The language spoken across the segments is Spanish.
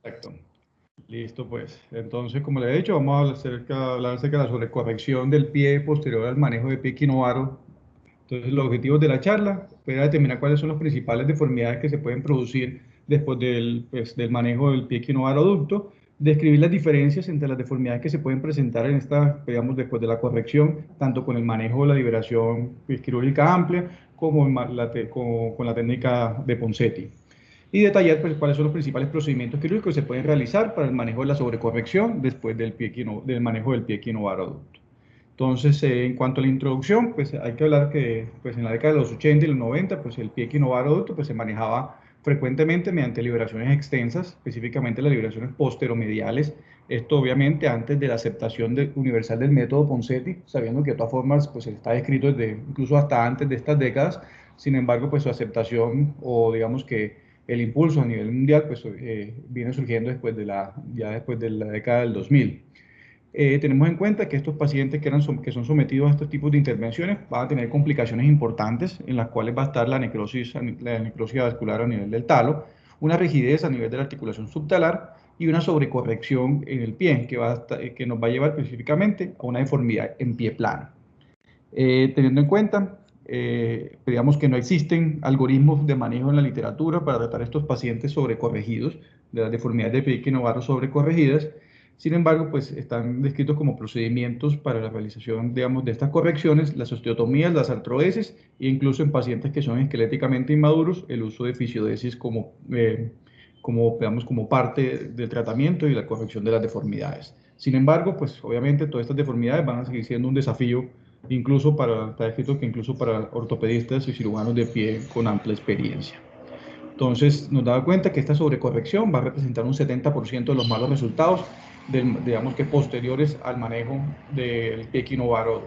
Exacto. Listo, pues. Entonces, como le he dicho, vamos a hablar acerca de la sobrecorrección del pie posterior al manejo de pie equinovaro. Entonces, los objetivos de la charla fue determinar cuáles son las principales deformidades que se pueden producir después del manejo del pie equinovaro adulto, describir las diferencias entre las deformidades que se pueden presentar en esta, digamos, después de la corrección, tanto con el manejo de la liberación quirúrgica amplia como con la técnica de Ponseti y detallar pues, cuáles son los principales procedimientos quirúrgicos que se pueden realizar para el manejo de la sobrecorrección después del manejo del pie equinovaro adulto. Entonces, en cuanto a la introducción, pues hay que hablar que pues, en la década de los 80 y los 90, pues el pie equinovaro adulto pues, se manejaba frecuentemente mediante liberaciones extensas, específicamente las liberaciones posteromediales. Esto obviamente antes de la aceptación universal del método Ponseti, sabiendo que de todas formas pues, está descrito desde, incluso hasta antes de estas décadas. Sin embargo, pues su aceptación o digamos que el impulso a nivel mundial pues, viene surgiendo ya después de la década del 2000. Tenemos en cuenta que estos pacientes que son sometidos a estos tipos de intervenciones van a tener complicaciones importantes en las cuales va a estar la necrosis vascular a nivel del talo, una rigidez a nivel de la articulación subtalar y una sobrecorrección en el pie que nos va a llevar específicamente a una deformidad en pie plano. Teniendo en cuenta, digamos que no existen algoritmos de manejo en la literatura para tratar a estos pacientes sobrecorregidos, de las deformidades de pie equinovaro sobrecorregidas. Sin embargo, pues están descritos como procedimientos para la realización, digamos, de estas correcciones, las osteotomías, las artrodesis e incluso en pacientes que son esqueléticamente inmaduros, el uso de fisiodesis como parte del tratamiento y la corrección de las deformidades. Sin embargo, pues obviamente todas estas deformidades van a seguir siendo un desafío está escrito que incluso para ortopedistas y cirujanos de pie con amplia experiencia. Entonces, nos da cuenta que esta sobrecorrección va a representar un 70% de los malos resultados, digamos que posteriores al manejo del pie equinovaro.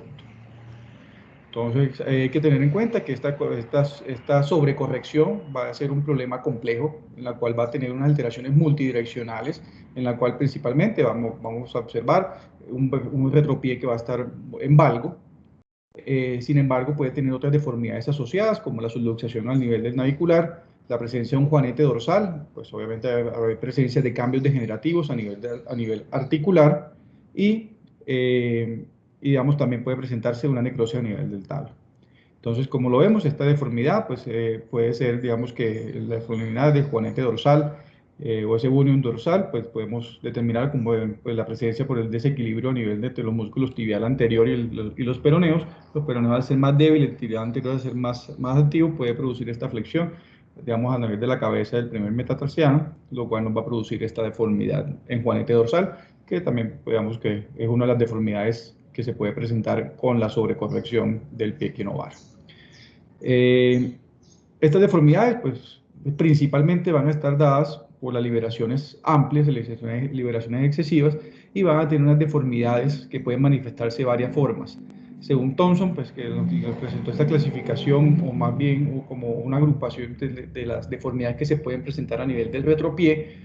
Entonces, hay que tener en cuenta que esta sobrecorrección va a ser un problema complejo, en la cual va a tener unas alteraciones multidireccionales, en la cual principalmente vamos a observar un retropié que va a estar en valgo. Sin embargo, puede tener otras deformidades asociadas, como la subluxación al nivel del navicular, la presencia de un juanete dorsal, pues obviamente hay presencia de cambios degenerativos a nivel articular y, digamos, también puede presentarse una necrosis a nivel del talo. Entonces, como lo vemos, esta deformidad pues, puede ser, digamos que la deformidad del juanete dorsal o ese bunion dorsal, pues podemos determinar como pues, la presencia por el desequilibrio a nivel de los músculos tibial anterior y los peroneos. Los peroneos al ser más débiles, el tibial anterior al ser más activo, puede producir esta flexión, digamos, a nivel de la cabeza del primer metatarsiano, lo cual nos va a producir esta deformidad en juanete dorsal, que también, digamos que es una de las deformidades que se puede presentar con la sobrecorrección del pie equinovaro. Estas deformidades, pues, principalmente van a estar dadas por las liberaciones amplias, liberaciones excesivas, y van a tener unas deformidades que pueden manifestarse de varias formas. Según Thompson, pues, que nos presentó esta clasificación, o más bien como una agrupación de las deformidades que se pueden presentar a nivel del retropié,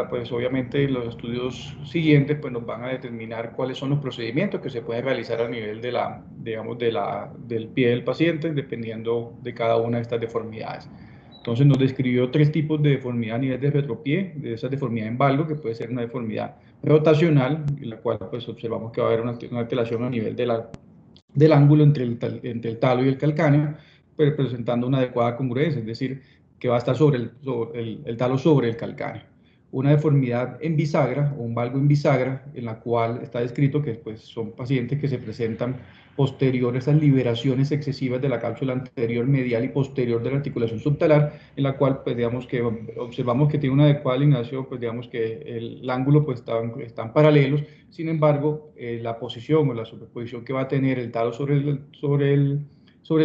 pues obviamente los estudios siguientes pues nos van a determinar cuáles son los procedimientos que se pueden realizar a nivel del pie del paciente, dependiendo de cada una de estas deformidades. Entonces nos describió 3 tipos de deformidad a nivel de retropié, de esa deformidad en valgo, que puede ser una deformidad rotacional, en la cual pues observamos que va a haber una alteración a nivel del ángulo entre el talo y el calcáneo, pero presentando una adecuada congruencia, es decir, que va a estar sobre el talo sobre el calcáneo. Una deformidad en bisagra o un valgo en bisagra, en la cual está descrito que pues, son pacientes que se presentan posteriores a liberaciones excesivas de la cápsula anterior, medial y posterior de la articulación subtalar, en la cual pues, digamos que observamos que tiene una adecuada alineación, pues digamos que el ángulo pues, están paralelos. Sin embargo, la posición o la superposición que va a tener el talo sobre el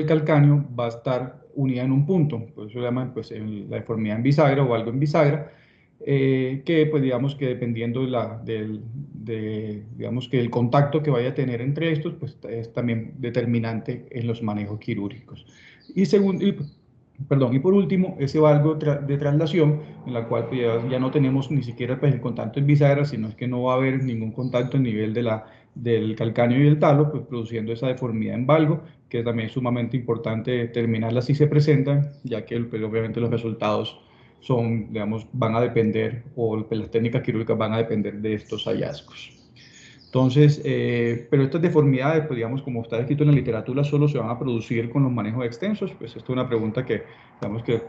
calcáneo va a estar unida en un punto, por eso se llama pues, la deformidad en bisagra o algo en bisagra, que pues digamos que dependiendo digamos que el contacto que vaya a tener entre estos, pues es también determinante en los manejos quirúrgicos. Y por último, ese valgo de traslación, en la cual pues, ya no tenemos ni siquiera pues, el contacto en bisagra, sino es que no va a haber ningún contacto a nivel del calcáneo y del talo, pues produciendo esa deformidad en valgo, que también es sumamente importante determinarla si se presentan, ya que pues, obviamente los resultados son, digamos, van a depender, o pues, las técnicas quirúrgicas van a depender de estos hallazgos. Entonces, pero estas deformidades, pues digamos, como está escrito en la literatura, solo se van a producir con los manejos extensos. Pues esto es una pregunta que, digamos, que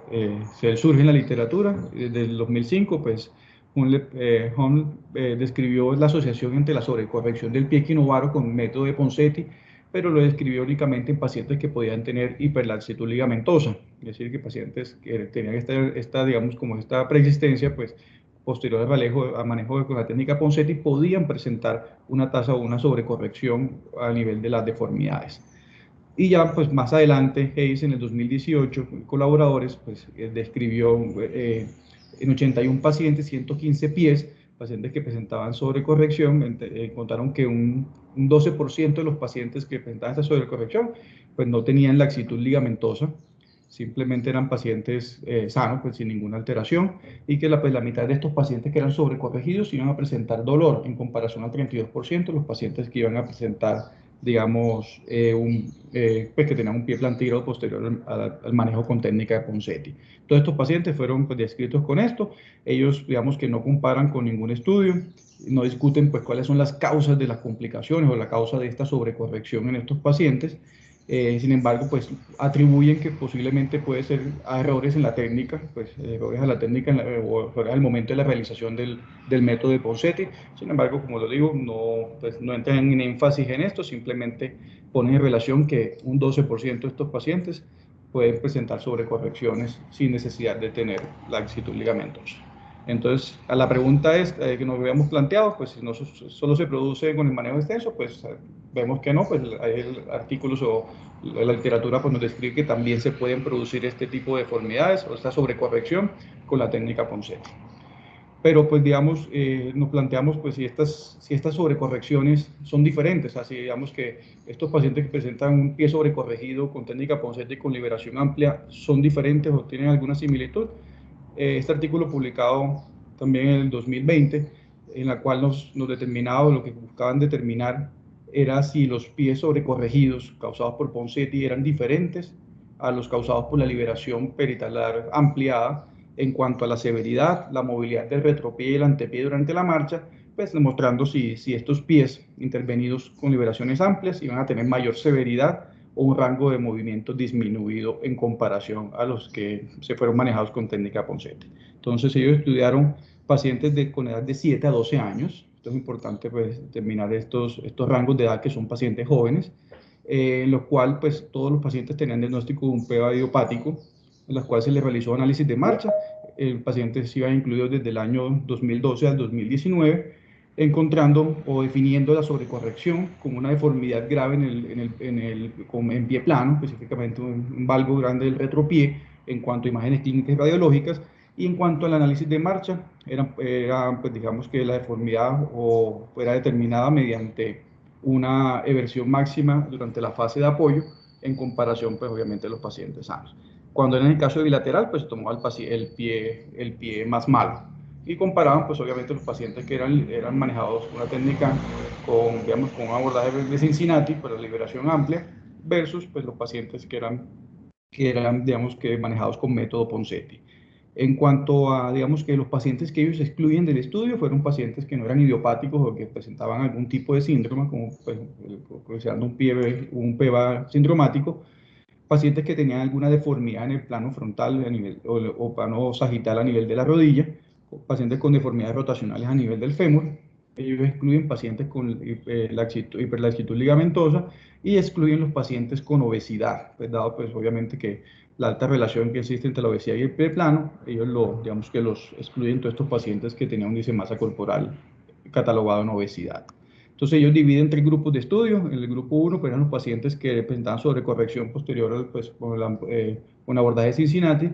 se surge en la literatura. Desde el 2005, pues, Hunt describió la asociación entre la sobrecorrección del pie equinovaro con el método de Ponseti, pero lo describió únicamente en pacientes que podían tener hiperlaxitud ligamentosa. Es decir, que pacientes que tenían digamos, como esta preexistencia, pues, posterior al manejo con la técnica Ponseti podían presentar una tasa o una sobrecorrección a nivel de las deformidades. Y ya pues más adelante Hayes en el 2018 con colaboradores pues describió en 81 pacientes 115 pies, pacientes que presentaban sobrecorrección, encontraron que un 12% de los pacientes que presentaban esta sobrecorrección pues no tenían laxitud ligamentosa, simplemente eran pacientes sanos, pues sin ninguna alteración, y que pues, la mitad de estos pacientes que eran sobrecorregidos iban a presentar dolor en comparación al 32% de los pacientes que iban a presentar, digamos, pues, que tenían un pie plantígrado posterior al manejo con técnica de Ponseti. Todos estos pacientes fueron pues, descritos con esto, ellos digamos que no comparan con ningún estudio, no discuten pues cuáles son las causas de las complicaciones o la causa de esta sobrecorrección en estos pacientes. Sin embargo, pues atribuyen que posiblemente puede ser a errores en la técnica, pues errores a la técnica o errores al momento de la realización del método de Ponseti. Sin embargo, como lo digo, no, pues, no entran en énfasis en esto, simplemente ponen en relación que un 12% de estos pacientes pueden presentar sobrecorrecciones sin necesidad de tener laxitud ligamentosa. Entonces, a la pregunta que nos habíamos planteado, pues si no solo se produce con el manejo extenso, pues vemos que no, pues hay artículos o la literatura pues, nos describe que también se pueden producir este tipo de deformidades o esta sobrecorrección con la técnica Ponseti. Pero pues digamos, nos planteamos pues si estas sobrecorrecciones son diferentes, así digamos que estos pacientes que presentan un pie sobrecorregido con técnica Ponseti con liberación amplia son diferentes o tienen alguna similitud. Este artículo publicado también en el 2020, en la cual nos determinaba, lo que buscaban determinar era si los pies sobrecorregidos causados por Ponseti eran diferentes a los causados por la liberación peritalar ampliada en cuanto a la severidad, la movilidad del retropié y el antepié durante la marcha, pues demostrando si estos pies intervenidos con liberaciones amplias iban a tener mayor severidad o un rango de movimiento disminuido en comparación a los que se fueron manejados con técnica Ponseti. Entonces ellos estudiaron pacientes con edad de 7 a 12 años. Esto es importante pues, determinar estos rangos de edad que son pacientes jóvenes, en lo cual pues todos los pacientes tenían diagnóstico de un PEVA idiopático, en los cuales se les realizó análisis de marcha. El paciente se iba incluido desde el año 2012 al 2019, encontrando o definiendo la sobrecorrección como una deformidad grave en pie plano, específicamente un valgo grande del retropié en cuanto a imágenes clínicas y radiológicas, y en cuanto al análisis de marcha, pues digamos que la deformidad era determinada mediante una eversión máxima durante la fase de apoyo en comparación, pues obviamente, de los pacientes sanos. Cuando en el caso de bilateral, pues tomó el pie más malo y comparaban, pues obviamente, los pacientes que eran manejados con una técnica digamos, con un abordaje de Cincinnati, para liberación amplia, versus pues los pacientes que eran digamos, que manejados con método Ponseti. En cuanto a, digamos, que los pacientes que ellos excluyen del estudio fueron pacientes que no eran idiopáticos o que presentaban algún tipo de síndrome, como pues, considerando un PEVA sindromático, pacientes que tenían alguna deformidad en el plano frontal o plano sagital a nivel de la rodilla, pacientes con deformidades rotacionales a nivel del fémur. Ellos excluyen pacientes con hiperlaxitud ligamentosa y excluyen los pacientes con obesidad, pues dado pues obviamente que la alta relación que existe entre la obesidad y el pie plano, ellos digamos que los excluyen todos estos pacientes que tenían un índice de masa corporal catalogado en obesidad. Entonces ellos dividen tres grupos de estudio. En el grupo 1 pues, eran los pacientes que presentaban sobrecorrección posterior pues, con abordaje de Cincinnati.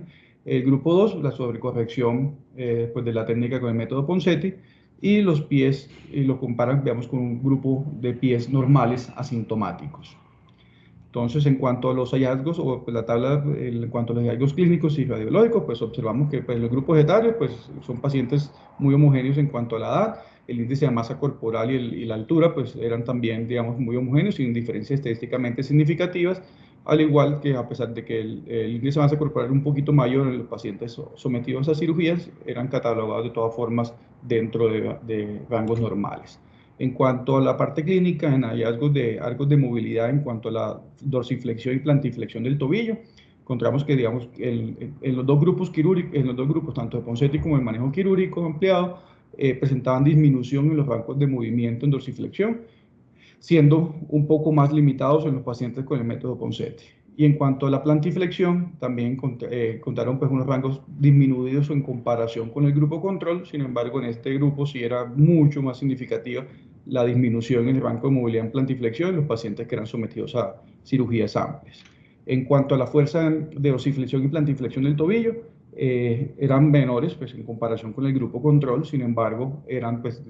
El grupo 2, la sobrecorrección pues, de la técnica con el método Ponseti. Y los pies, y lo comparan, veamos, con un grupo de pies normales asintomáticos. Entonces, en cuanto a los hallazgos, o pues, la tabla, en cuanto a los hallazgos clínicos y radiológicos, pues observamos que pues, los grupos etarios pues, son pacientes muy homogéneos en cuanto a la edad, el índice de masa corporal y la altura pues, eran también, digamos, muy homogéneos, sin diferencias estadísticamente significativas, al igual que a pesar de que el índice de masa corporal era un poquito mayor en los pacientes sometidos a cirugías, eran catalogados de todas formas dentro de rangos normales. En cuanto a la parte clínica, en hallazgos de movilidad en cuanto a la dorsiflexión y plantiflexión del tobillo, encontramos que, digamos, en los dos grupos quirúrgicos, en los dos grupos, tanto de Ponseti como el manejo quirúrgico ampliado, presentaban disminución en los rangos de movimiento en dorsiflexión, siendo un poco más limitados en los pacientes con el método Ponseti. Y en cuanto a la plantiflexión, también contaron pues unos rangos disminuidos en comparación con el grupo control. Sin embargo, en este grupo sí era mucho más significativa la disminución en el rango de movilidad en plantiflexión en los pacientes que eran sometidos a cirugías amplias. En cuanto a la fuerza de dorsiflexión y plantiflexión del tobillo, eran menores pues, en comparación con el grupo control. Sin embargo,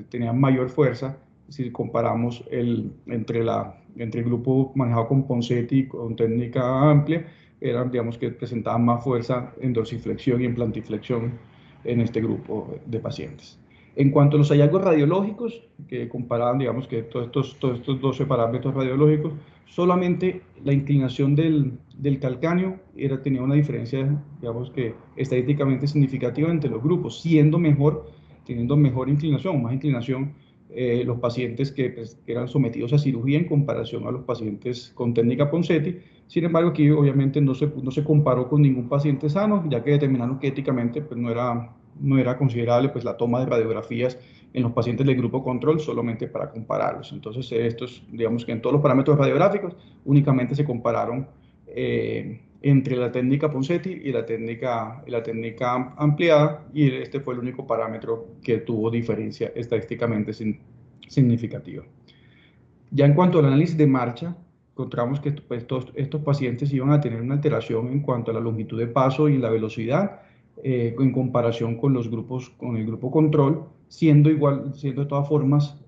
tenían mayor fuerza si comparamos entre el grupo manejado con Ponseti con técnica amplia, digamos que presentaban más fuerza en dorsiflexión y en plantiflexión en este grupo de pacientes. En cuanto a los hallazgos radiológicos, que comparaban, digamos que todos estos 12 parámetros radiológicos, solamente la inclinación del calcáneo tenía una diferencia, digamos que estadísticamente significativa entre los grupos, teniendo mejor inclinación, más inclinación los pacientes que eran sometidos a cirugía en comparación a los pacientes con técnica Ponseti. Sin embargo, aquí obviamente no se comparó con ningún paciente sano, ya que determinaron que éticamente pues, no era considerable pues, la toma de radiografías en los pacientes del grupo control solamente para compararlos. Entonces, estos, digamos que en todos los parámetros radiográficos únicamente se compararon entre la técnica Ponseti y la técnica ampliada, y este fue el único parámetro que tuvo diferencia estadísticamente significativa. Ya en cuanto al análisis de marcha, encontramos que pues, estos pacientes iban a tener una alteración en cuanto a la longitud de paso y la velocidad en comparación con con el grupo control, siendo de todas formas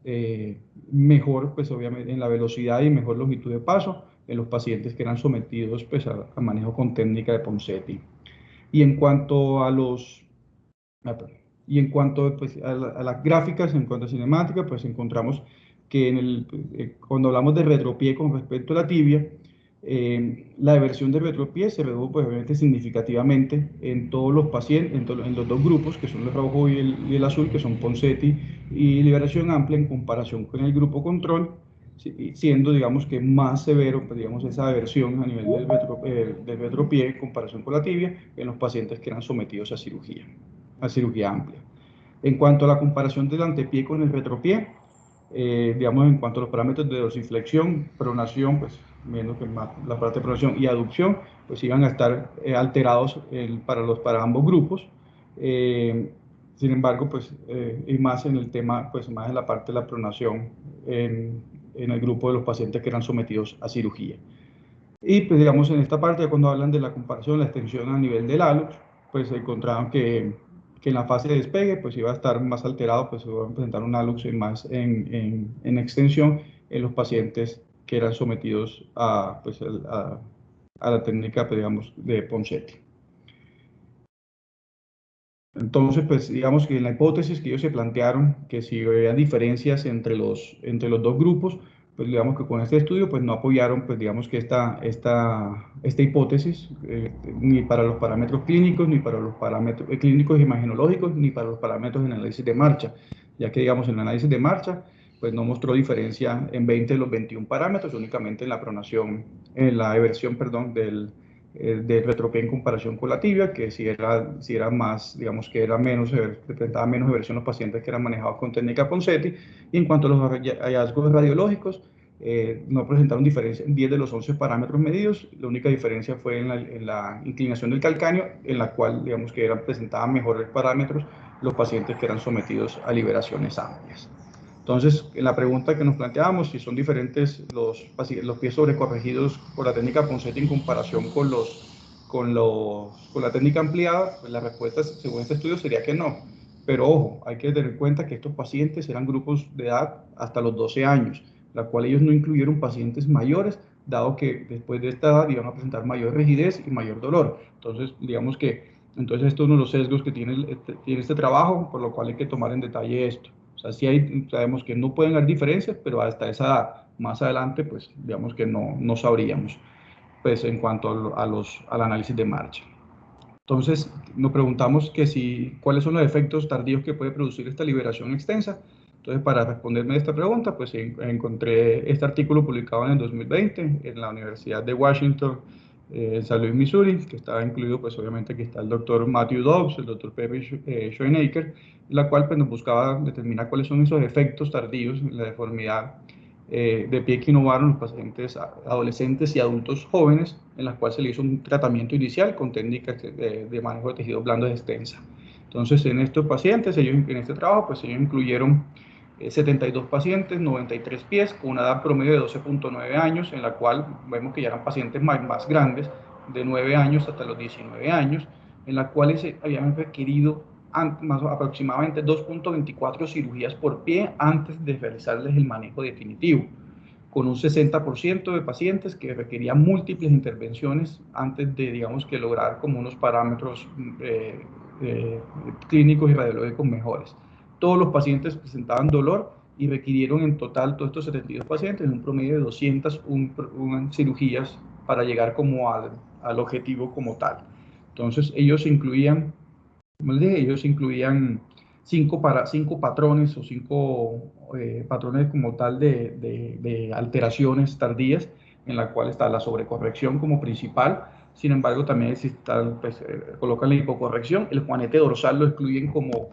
mejor, pues obviamente en la velocidad y mejor longitud de paso en los pacientes que eran sometidos pues, a manejo con técnica de Ponseti. Y en cuanto a pues, a las gráficas, en cuanto a cinemática, pues encontramos que cuando hablamos de retropié con respecto a la tibia, la eversión de retropié se redujo pues, obviamente significativamente en todos los pacientes, en los dos grupos, que son el rojo y el azul, que son Ponseti y liberación amplia, en comparación con el grupo control, siendo, digamos, que más severo, pues, digamos, esa aversión a nivel del retropié en comparación con la tibia en los pacientes que eran sometidos a cirugía amplia. En cuanto a la comparación del antepié con el retropié, digamos, en cuanto a los parámetros de dorsiflexión, pronación, pues menos que más, la parte de pronación y aducción, pues iban a estar alterados para ambos grupos. Sin embargo, pues, y más en el tema, pues más en la parte de la pronación en el grupo de los pacientes que eran sometidos a cirugía. Y pues digamos en esta parte, cuando hablan de la comparación, la extensión a nivel del hallux, pues encontraron que en la fase de despegue pues iba a estar más alterado, pues iba a presentar un hallux más en extensión en los pacientes que eran sometidos pues, a la técnica, pues, digamos, de Ponseti. Entonces, pues digamos que en la hipótesis que ellos se plantearon, que si había diferencias entre los dos grupos, pues digamos que con este estudio pues no apoyaron pues digamos que esta hipótesis ni para los parámetros clínicos, ni para los parámetros clínicos imagenológicos, ni para los parámetros en análisis de marcha, ya que digamos en el análisis de marcha pues no mostró diferencia en 20 de los 21 parámetros, únicamente en la pronación, en la eversión, perdón, de retropié en comparación con la tibia, que si era más, digamos que era presentaba menos eversión los pacientes que eran manejados con técnica Ponseti. Y en cuanto a los hallazgos radiológicos, no presentaron diferencia en 10 de los 11 parámetros medidos. La única diferencia fue en la inclinación del calcáneo, en la cual, digamos que presentaban mejores parámetros los pacientes que eran sometidos a liberaciones amplias. Entonces, en la pregunta que nos planteábamos, si son diferentes los pies sobrecorregidos por la técnica Ponseti en comparación con la técnica ampliada, pues la respuesta, según este estudio, sería que no. Pero ojo, hay que tener en cuenta que estos pacientes eran grupos de edad hasta los 12 años, la cual ellos no incluyeron pacientes mayores, dado que después de esta edad iban a presentar mayor rigidez y mayor dolor. Entonces, digamos que esto es uno de los sesgos que tiene este trabajo, por lo cual hay que tomar en detalle esto. O sea, sí sabemos que no pueden haber diferencias, pero hasta esa edad, más adelante, pues digamos que no sabríamos. pues en cuanto al análisis de marcha. Entonces, nos preguntamos cuáles son los efectos tardíos que puede producir esta liberación extensa. Entonces, para responderme a esta pregunta, pues encontré este artículo publicado en el 2020 en la Universidad de Washington, en San Luis, Missouri, que estaba incluido, pues obviamente aquí está el doctor Matthew Dobbs, el doctor Pepe Schoenecker, la cual pues, nos buscaba determinar cuáles son esos efectos tardíos en la deformidad de pie equinovaro en los pacientes adolescentes y adultos jóvenes, en las cuales se le hizo un tratamiento inicial con técnicas de manejo de tejidos blandos extensa. Entonces, en estos pacientes, en este trabajo, pues ellos incluyeron 72 pacientes, 93 pies, con una edad promedio de 12.9 años, en la cual vemos que ya eran pacientes más grandes, de 9 años hasta los 19 años, en la cuales se habían requerido aproximadamente 2.24 cirugías por pie antes de realizarles el manejo definitivo, con un 60% de pacientes que requerían múltiples intervenciones antes de, digamos, que lograr como unos parámetros clínicos y radiológicos mejores. Todos los pacientes presentaban dolor y requirieron en total, todos estos 72 pacientes, en un promedio de 201 cirugías para llegar como al objetivo como tal. Entonces, ellos incluían, como les dije, ellos incluían cinco patrones o cinco patrones como tal de alteraciones tardías, en la cual está la sobrecorrección como principal. Sin embargo, también colocan la hipocorrección. El juanete dorsal lo excluyen como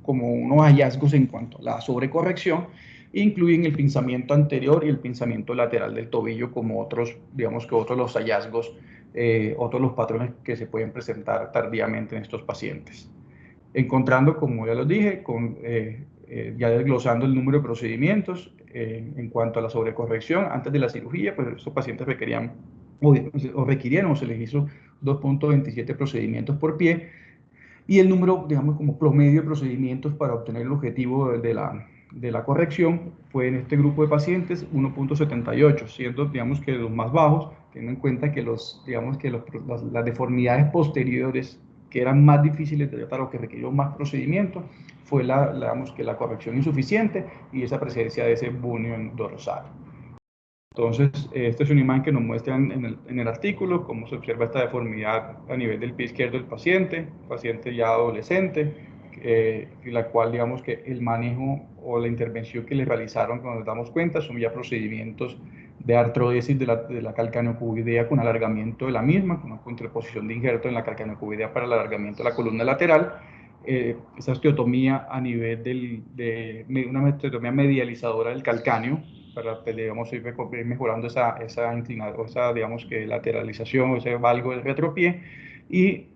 unos hallazgos en cuanto a la sobrecorrección. Incluyen el pinzamiento anterior y el pinzamiento lateral del tobillo como otros, digamos que otros los hallazgos, otros los patrones que se pueden presentar tardíamente en estos pacientes. Encontrando, como ya los dije, ya desglosando el número de procedimientos en cuanto a la sobrecorrección antes de la cirugía, pues estos pacientes requerían o se les hizo 2.27 procedimientos por pie, y el número, digamos, como promedio de procedimientos para obtener el objetivo de la corrección fue en este grupo de pacientes 1.78, siendo, digamos, que los más bajos, teniendo en cuenta que las deformidades posteriores que eran más difíciles de tratar o que requirieron más procedimientos, fue digamos, que la corrección insuficiente y esa presencia de ese bunion dorsal. Entonces, esta es una imagen que nos muestran en el artículo, cómo se observa esta deformidad a nivel del pie izquierdo del paciente ya adolescente, la cual, digamos que el manejo o la intervención que le realizaron, cuando nos damos cuenta, son ya procedimientos de artrodesis de la calcaneocuvidea con alargamiento de la misma, con una contraposición de injerto en la calcaneocuvidea para el alargamiento de la columna lateral. Esa osteotomía a nivel de una osteotomía medializadora del calcáneo, para, digamos, ir mejorando esa inclinación, digamos, que lateralización o ese valgo del retropié. Y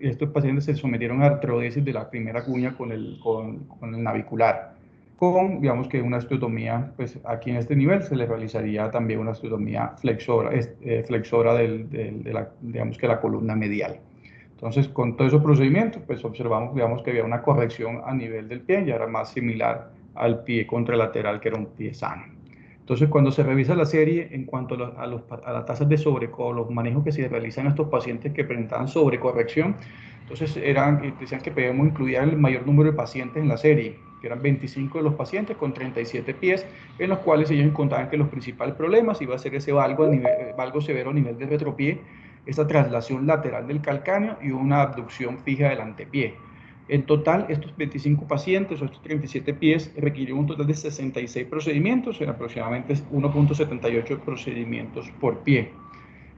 estos pacientes se sometieron a artrodesis de la primera cuña con el navicular, digamos, que una osteotomía, pues aquí en este nivel se le realizaría también una osteotomía flexora digamos, que la columna medial. Entonces, con todos esos procedimientos, pues observamos, digamos, que había una corrección a nivel del pie, ya era más similar al pie contralateral, que era un pie sano. Entonces, cuando se revisa la serie en cuanto a las tasas de los manejos que se realizan a estos pacientes que presentaban sobrecorrección, entonces decían que podíamos incluir el mayor número de pacientes en la serie, que eran 25 de los pacientes con 37 pies, en los cuales ellos encontraban que los principales problemas iba a ser ese valgo severo a nivel del retropié, esa traslación lateral del calcáneo y una abducción fija del antepié. En total, estos 25 pacientes o estos 37 pies requirieron un total de 66 procedimientos, en aproximadamente 1.78 procedimientos por pie,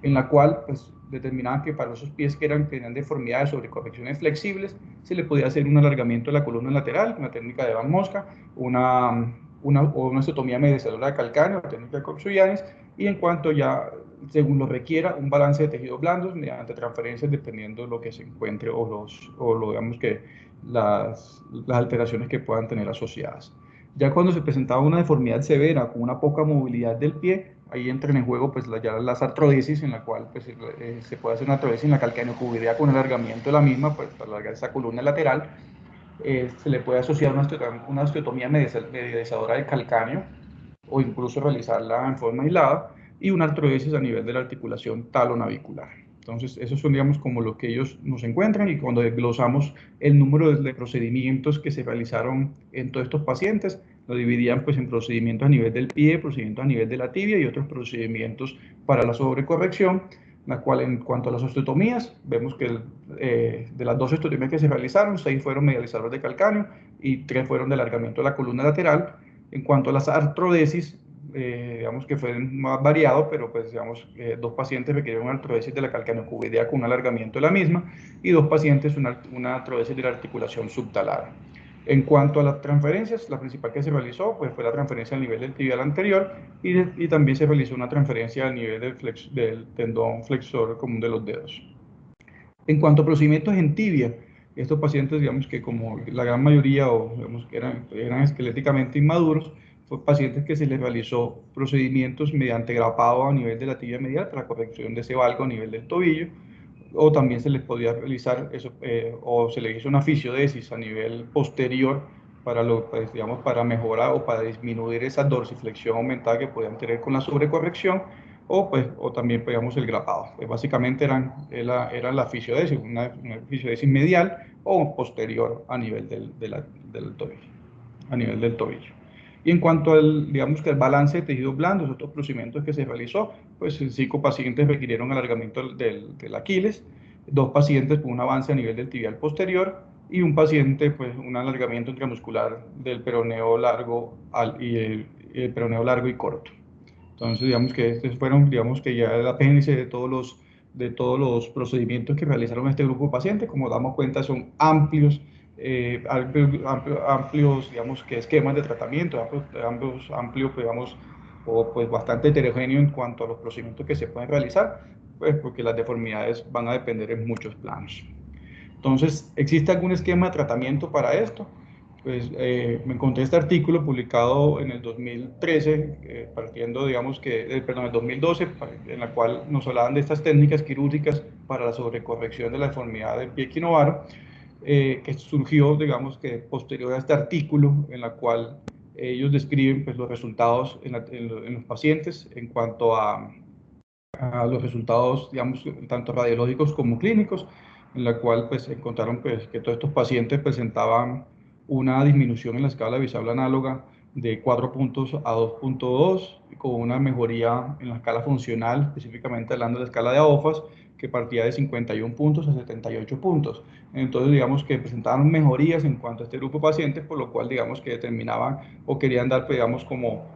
en la cual pues, determinaban que para esos pies que tenían deformidades sobre correcciones flexibles, se le podía hacer un alargamiento de la columna lateral con la técnica de Van Mosca, o una osteotomía medializadora de calcáneo, la técnica de Cox-Uyanes, y en cuanto ya, según lo requiera, un balance de tejidos blandos mediante transferencias dependiendo de lo que se encuentre digamos que las alteraciones que puedan tener asociadas. Ya cuando se presentaba una deformidad severa con una poca movilidad del pie, ahí entran en juego pues ya las artrodesis, en la cual pues, se puede hacer una artrodesis en la calcaneocuvidea con alargamiento de la misma, pues, para alargar esa columna lateral. Se le puede asociar una osteotomía medializadora del calcáneo o incluso realizarla en forma aislada, y una artrodesis a nivel de la articulación talonavicular. Entonces, esos son, digamos, como lo que ellos nos encuentran, y cuando desglosamos el número de procedimientos que se realizaron en todos estos pacientes, Lo dividían pues en procedimientos a nivel del pie, procedimientos a nivel de la tibia y otros procedimientos para la sobrecorrección, la cual en cuanto a las osteotomías, vemos que de las 12 osteotomías que se realizaron, 6 fueron medializadores de calcáneo y 3 fueron de alargamiento de la columna lateral. En cuanto a las artrodesis, digamos que fue más variado, pero pues digamos, 2 pacientes requirieron una artrodesis de la calcaneocuvidea con un alargamiento de la misma y 2 pacientes una artrodesis de la articulación subtalar. En cuanto a las transferencias, la principal que se realizó pues, fue la transferencia al nivel del tibial anterior y también se realizó una transferencia al nivel del tendón flexor común de los dedos. En cuanto a procedimientos en tibia, estos pacientes, digamos que como la gran mayoría, o digamos que eran esqueléticamente inmaduros, fue pacientes que se les realizó procedimientos mediante grapado a nivel de la tibia medial para corrección de ese valgo a nivel del tobillo, o también se les podía realizar eso, o se les hizo una fisiodesis a nivel posterior pues, digamos, para mejorar o para disminuir esa dorsiflexión aumentada que podían tener con la sobrecorrección, o también digamos, el grapado. Pues básicamente era la fisiodesis, una fisiodesis medial o posterior a nivel del tobillo, a nivel del tobillo. Y en cuanto al, digamos que el balance de tejidos blandos, otros procedimientos que se realizó, pues 5 pacientes requirieron alargamiento del Aquiles, 2 pacientes con un avance a nivel del tibial posterior y un paciente, pues un alargamiento intramuscular del peroneo largo y el peroneo largo y corto. Entonces, digamos que estos fueron, digamos que ya el apéndice de todos los procedimientos que realizaron este grupo de pacientes. Como damos cuenta, son amplios, amplios, digamos que esquemas de tratamiento, amplios, digamos, o pues bastante heterogéneo en cuanto a los procedimientos que se pueden realizar, pues porque las deformidades van a depender en muchos planos. Entonces, ¿existe algún esquema de tratamiento para esto? Pues me encontré este artículo publicado en el 2013, partiendo, digamos que, perdón, el 2012, en la cual nos hablaban de estas técnicas quirúrgicas para la sobrecorrección de la deformidad del pie equinovaro, que surgió, digamos que, posterior a este artículo, en la cual ellos describen pues, los resultados en los pacientes en cuanto a los resultados, digamos, tanto radiológicos como clínicos, en la cual pues encontraron pues, que todos estos pacientes presentaban una disminución en la escala visual análoga de 4 puntos a 2.2, con una mejoría en la escala funcional, específicamente hablando de la escala de AOFAS, que partía de 51 puntos a 78 puntos. Entonces, digamos que presentaban mejorías en cuanto a este grupo de pacientes, por lo cual, digamos que determinaban o querían dar, pues, digamos, como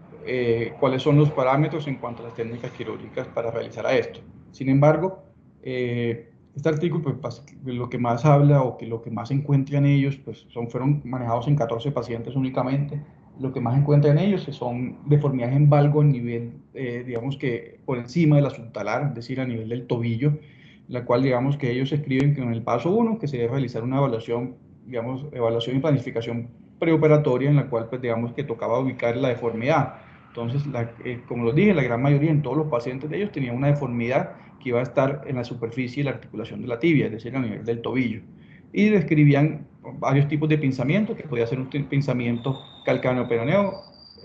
cuáles son los parámetros en cuanto a las técnicas quirúrgicas para realizar a esto. Sin embargo, este artículo, pues, lo que más habla o que lo que más se encuentra en ellos, pues fueron manejados en 14 pacientes únicamente. Lo que más encuentra en ellos son deformidades en valgo a nivel, digamos que por encima de la subtalar, es decir, a nivel del tobillo, la cual, digamos que ellos escriben que en el paso 1, que se debe realizar una evaluación, digamos, evaluación y planificación preoperatoria, en la cual, pues, digamos que tocaba ubicar la deformidad. Entonces, como los dije, la gran mayoría, en todos los pacientes de ellos, tenían una deformidad que iba a estar en la superficie de la articulación de la tibia, es decir, a nivel del tobillo. Y describían varios tipos de pinzamiento, que podía ser un pinzamiento calcáneo-peroneo,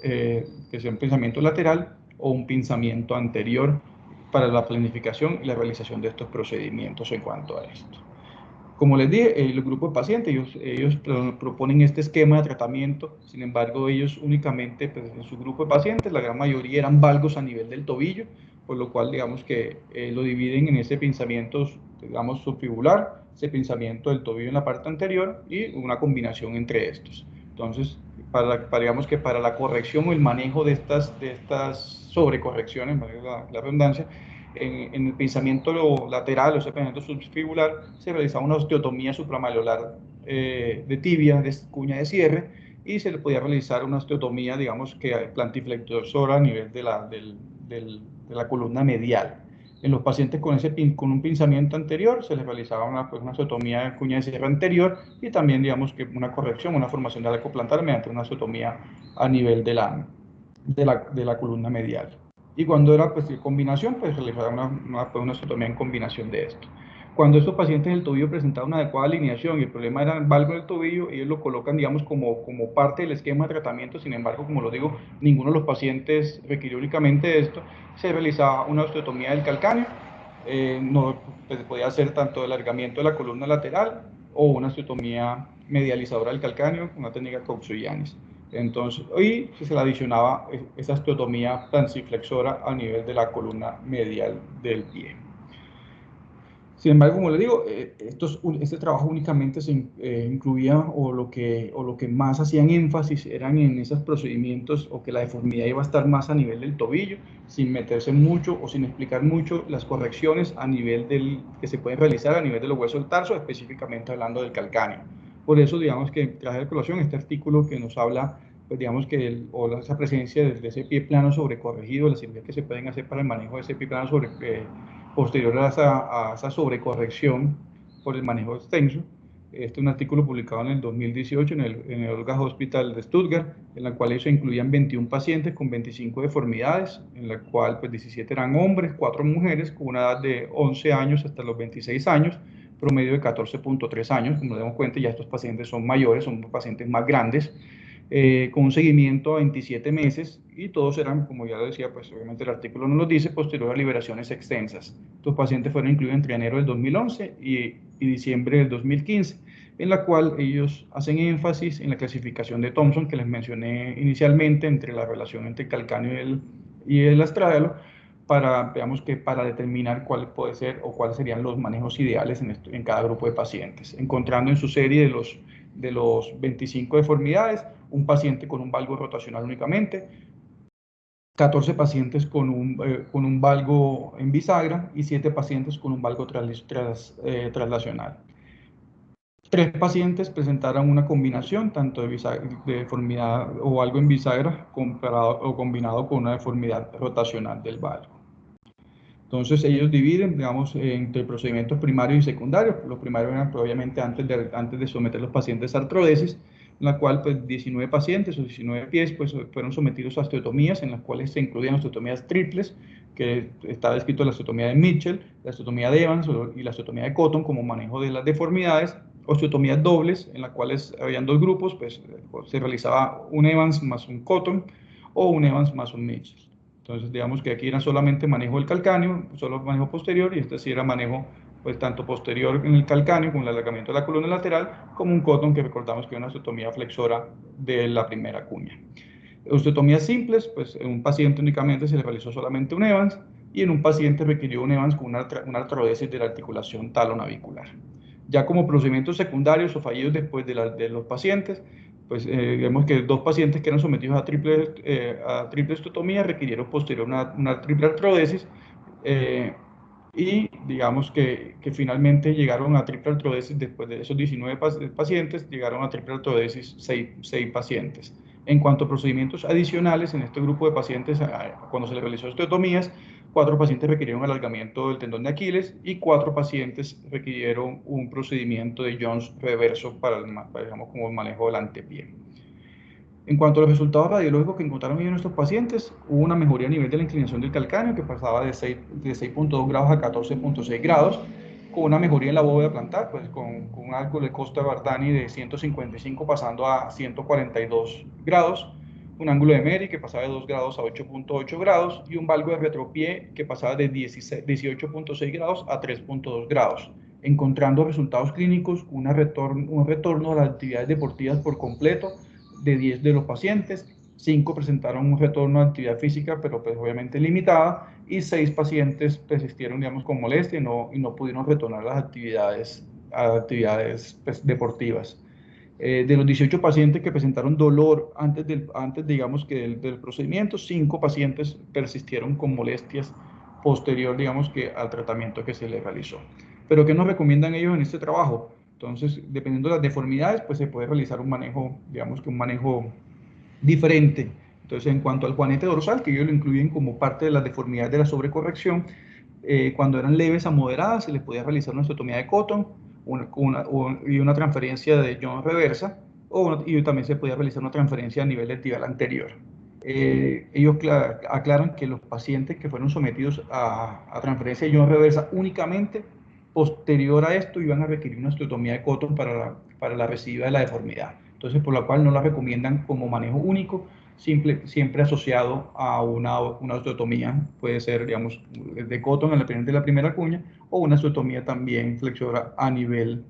que sea un pinzamiento lateral o un pinzamiento anterior para la planificación y la realización de estos procedimientos en cuanto a esto. Como les dije, el grupo de pacientes, ellos proponen este esquema de tratamiento. Sin embargo, ellos únicamente, pues, en su grupo de pacientes, la gran mayoría eran valgos a nivel del tobillo, por lo cual, digamos que lo dividen en ese pensamiento, digamos, subfibular, ese pensamiento del tobillo en la parte anterior y una combinación entre estos. Entonces, digamos que para la corrección o el manejo de estas sobrecorrecciones, la redundancia, en el pensamiento lateral, o sea, pensamiento subfibular, se realizaba una osteotomía supramaleolar de tibia, de cuña de cierre, y se le podía realizar una osteotomía, digamos, que plantiflexora a nivel de la columna medial. En los pacientes con un pinzamiento anterior se les realizaba una osteotomía de cuña de cierre anterior y también, digamos, que una corrección, una formación del arco plantar mediante una osteotomía a nivel de la columna medial. Y cuando era pues, combinación, pues realizaba una osteotomía en combinación de esto. Cuando estos pacientes del tobillo presentaban una adecuada alineación y el problema era el valgo del tobillo, ellos lo colocan, digamos, como parte del esquema de tratamiento. Sin embargo, como lo digo, ninguno de los pacientes requirió únicamente esto. Se realizaba una osteotomía del calcáneo, no, pues, podía hacer tanto el alargamiento de la columna lateral o una osteotomía medializadora del calcáneo, una técnica Cox-Yanis. Entonces, hoy se le adicionaba esa osteotomía panciflexora a nivel de la columna medial del pie. Sin embargo, como le digo, este trabajo únicamente se incluía o lo que más hacían énfasis eran en esos procedimientos o que la deformidad iba a estar más a nivel del tobillo, sin meterse mucho o sin explicar mucho las correcciones a nivel que se pueden realizar a nivel de los huesos del tarso, específicamente hablando del calcáneo. Por eso, digamos que traje a colación este artículo que nos habla, pues digamos que esa presencia de ese pie plano sobrecorregido, las cirugías que se pueden hacer para el manejo de ese pie plano posterior a esa sobrecorrección por el manejo extenso. Este es un artículo publicado en el 2018 en el Olga Hospital de Stuttgart, en la cual ellos incluían 21 pacientes con 25 deformidades, en la cual pues 17 eran hombres, 4 mujeres, con una edad de 11 años hasta los 26 años, promedio de 14.3 años. Como nos damos cuenta, ya estos pacientes son mayores, son pacientes más grandes, con un seguimiento a 27 meses, y todos eran, como ya lo decía, pues obviamente el artículo no lo dice, posterior a liberaciones extensas. Estos pacientes fueron incluidos entre enero del 2011 y diciembre del 2015, en la cual ellos hacen énfasis en la clasificación de Thompson, que les mencioné inicialmente, entre la relación entre el calcáneo y el astrágalo, para determinar cuál puede ser o cuáles serían los manejos ideales en cada grupo de pacientes, encontrando en su serie de los 25 deformidades, un paciente con un valgo rotacional únicamente, 14 pacientes con un valgo en bisagra y 7 pacientes con un valgo traslacional. 3 pacientes presentaron una combinación tanto de deformidad o valgo en bisagra combinado con una deformidad rotacional del valgo. Entonces ellos dividen, digamos, entre procedimientos primarios y secundarios. Los primarios eran, pues, obviamente antes de someter los pacientes a artrodesis, en la cual pues 19 pacientes o 19 pies pues fueron sometidos a osteotomías, en las cuales se incluían osteotomías triples, que está descrito la osteotomía de Mitchell, la osteotomía de Evans y la osteotomía de Cotton como manejo de las deformidades, osteotomías dobles, en las cuales habían dos grupos, pues se realizaba un Evans más un Cotton o un Evans más un Mitchell. Entonces, digamos que aquí era solamente manejo del calcáneo, solo manejo posterior, y este sí era manejo, pues, tanto posterior en el calcáneo, con el alargamiento de la columna lateral, como un Cotton, que recordamos que era una osteotomía flexora de la primera cuña. Osteotomías simples, pues en un paciente únicamente se le realizó solamente un Evans, y en un paciente requirió un Evans con una artrodesis de la articulación talonavicular. Ya como procedimientos secundarios o fallidos después de los pacientes, pues vemos que 2 pacientes que eran sometidos a triple osteotomía requirieron posterior una triple artrodesis, y digamos que finalmente llegaron a triple artrodesis después de esos 19 pacientes, llegaron a triple artrodesis 6 pacientes. En cuanto a procedimientos adicionales, en este grupo de pacientes, cuando se les realizó osteotomías, 4 pacientes requirieron alargamiento del tendón de Aquiles y 4 pacientes requirieron un procedimiento de Jones reverso digamos, como el manejo del antepié. En cuanto a los resultados radiológicos que encontraron ellos en estos pacientes, hubo una mejoría a nivel de la inclinación del calcáneo que pasaba de 6.2 grados a 14.6 grados, con una mejoría en la bóveda plantar, pues con un ángulo de Costa-Bardani de 155 pasando a 142 grados, un ángulo de Meri que pasaba de 2 grados a 8.8 grados y un valgo de retropié que pasaba de 18.6 grados a 3.2 grados, encontrando resultados clínicos con un retorno a las actividades deportivas por completo. De 10 de los pacientes, 5 presentaron un retorno a actividad física, pero pues obviamente limitada, y 6 pacientes persistieron, digamos, con molestia y no pudieron retornar a las actividades pues, deportivas. De los 18 pacientes que presentaron dolor antes digamos, que del procedimiento, 5 pacientes persistieron con molestias posterior, digamos, que al tratamiento que se les realizó. Pero ¿qué nos recomiendan ellos en este trabajo? Entonces, dependiendo de las deformidades, pues se puede realizar un manejo, digamos que un manejo diferente. Entonces, en cuanto al juanete dorsal, que ellos lo incluyen como parte de las deformidades de la sobrecorrección, cuando eran leves a moderadas, se les podía realizar una osteotomía de Cotton y una transferencia de Jones reversa, y también se podía realizar una transferencia a nivel de tibial anterior. Ellos aclaran que los pacientes que fueron sometidos a transferencia de Jones reversa únicamente posterior a esto iban a requerir una osteotomía de Cotton para la recidiva de la deformidad. Entonces, por la cual no la recomiendan como manejo único, siempre asociado a una osteotomía, puede ser, digamos, de Cotton de la primera cuña, o una osteotomía también flexora a nivel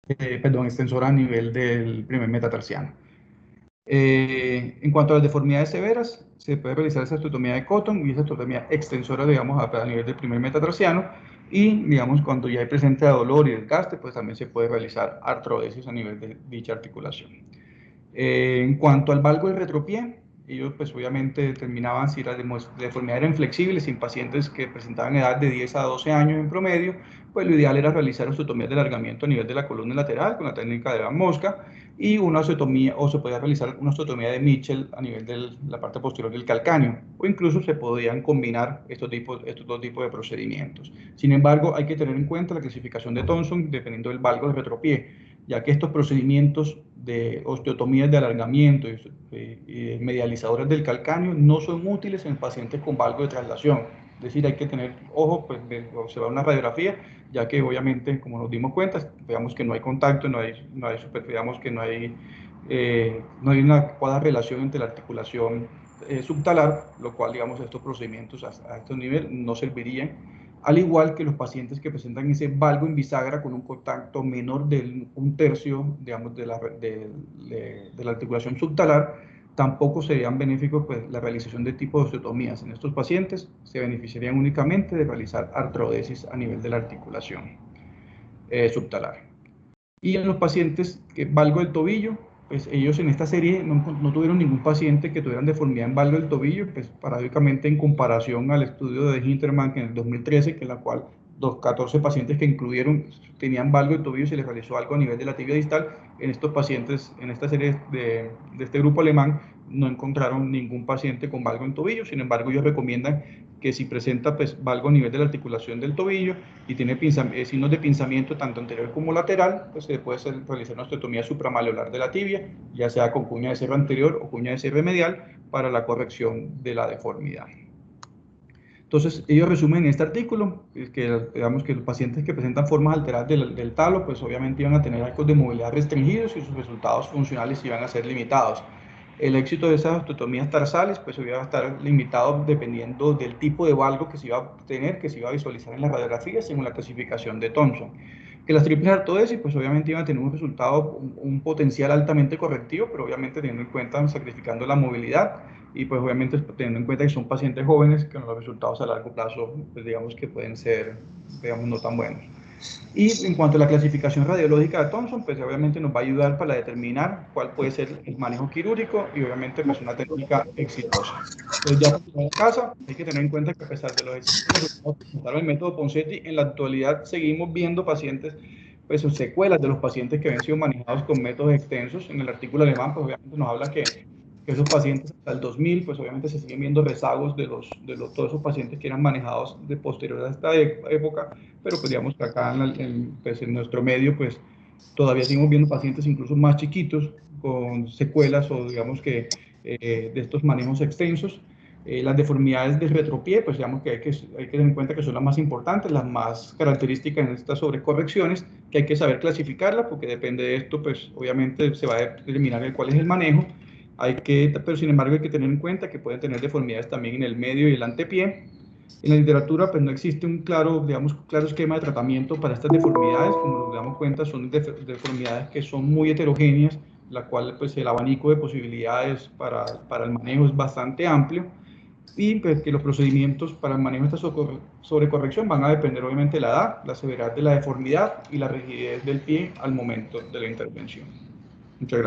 extensora a nivel del primer metatarsiano. En cuanto a las deformidades severas, se puede realizar esa osteotomía de Cotton y esa osteotomía extensora, digamos, a nivel del primer metatarsiano. Y, digamos, cuando ya hay presente dolor y desgaste, pues también se puede realizar artrodesis a nivel de dicha articulación. En cuanto al valgo del retropié, ellos pues obviamente determinaban si las deformidades eran flexibles en pacientes que presentaban edad de 10 a 12 años en promedio, pues lo ideal era realizar osteotomías de alargamiento a nivel de la columna lateral con la técnica de Van Mosca y una osteotomía, o se podía realizar una osteotomía de Mitchell a nivel de la parte posterior del calcáneo, o incluso se podían combinar estos dos tipos de procedimientos. Sin embargo, hay que tener en cuenta la clasificación de Thompson dependiendo del valgo del retropié, ya que estos procedimientos de osteotomías de alargamiento y medializadoras del calcáneo no son útiles en pacientes con valgo de traslación. Es decir, hay que tener ojo, pues, de observar una radiografía, ya que obviamente, como nos dimos cuenta, veamos que no hay contacto, veamos que no hay una adecuada relación entre la articulación subtalar, lo cual, digamos, estos procedimientos a estos niveles no servirían, al igual que los pacientes que presentan ese valgo en bisagra con un contacto menor de un tercio, digamos, de la articulación subtalar, tampoco serían benéficos pues, la realización de tipo de osteotomías. En estos pacientes se beneficiarían únicamente de realizar artrodesis a nivel de la articulación subtalar. Y en los pacientes que valgo del tobillo, pues ellos en esta serie no tuvieron ningún paciente que tuvieran deformidad en valgo del tobillo, pues paradójicamente en comparación al estudio de Hinterman en el 2013, que en la cual los 14 pacientes que incluyeron tenían valgo del tobillo y se les realizó algo a nivel de la tibia distal. En estos pacientes, en esta serie de este grupo alemán, no encontraron ningún paciente con valgo en tobillo. Sin embargo, ellos recomiendan que si presenta pues, valgo a nivel de la articulación del tobillo y tiene signos de pinzamiento tanto anterior como lateral, pues se puede realizar una osteotomía supramaleolar de la tibia, ya sea con cuña de cierre anterior o cuña de cierre medial, para la corrección de la deformidad. Entonces, ellos resumen en este artículo que, digamos, que los pacientes que presentan formas alteradas del talo, pues obviamente iban a tener arcos de movilidad restringidos y sus resultados funcionales iban a ser limitados. El éxito de esas osteotomías tarsales, pues iba a estar limitado dependiendo del tipo de valgo que se iba a tener, que se iba a visualizar en la radiografía según la clasificación de Thompson. Que las triples artrodesis, pues obviamente iban a tener un resultado, un potencial altamente correctivo, pero obviamente teniendo en cuenta, sacrificando la movilidad, y pues obviamente teniendo en cuenta que son pacientes jóvenes, que los resultados a largo plazo, pues digamos que pueden ser, digamos, no tan buenos. Y en cuanto a la clasificación radiológica de Thompson, pues obviamente nos va a ayudar para determinar cuál puede ser el manejo quirúrgico y obviamente pues una técnica exitosa. Entonces ya en casa hay que tener en cuenta que a pesar de los resultados que presentaron el método Ponseti, en la actualidad seguimos viendo pacientes, pues secuelas de los pacientes que habían sido manejados con métodos extensos. En el artículo alemán, pues obviamente nos habla que esos pacientes hasta el 2000, pues obviamente se siguen viendo rezagos de todos esos pacientes que eran manejados de posterior a esta época, pero pues digamos que acá pues en nuestro medio, pues todavía seguimos viendo pacientes incluso más chiquitos con secuelas o digamos que de estos manejos extensos. Las deformidades del retropié, pues digamos que hay que tener en cuenta que son las más importantes, las más características en estas sobrecorrecciones, que hay que saber clasificarlas, porque depende de esto, pues obviamente se va a determinar cuál es el manejo. Pero sin embargo hay que tener en cuenta que pueden tener deformidades también en el medio y el antepié. En la literatura pues no existe un claro esquema de tratamiento para estas deformidades, como nos damos cuenta son deformidades que son muy heterogéneas, la cual pues el abanico de posibilidades para el manejo es bastante amplio y pues, que los procedimientos para el manejo de esta sobrecorrección van a depender obviamente de la edad, la severidad de la deformidad y la rigidez del pie al momento de la intervención. Muchas gracias.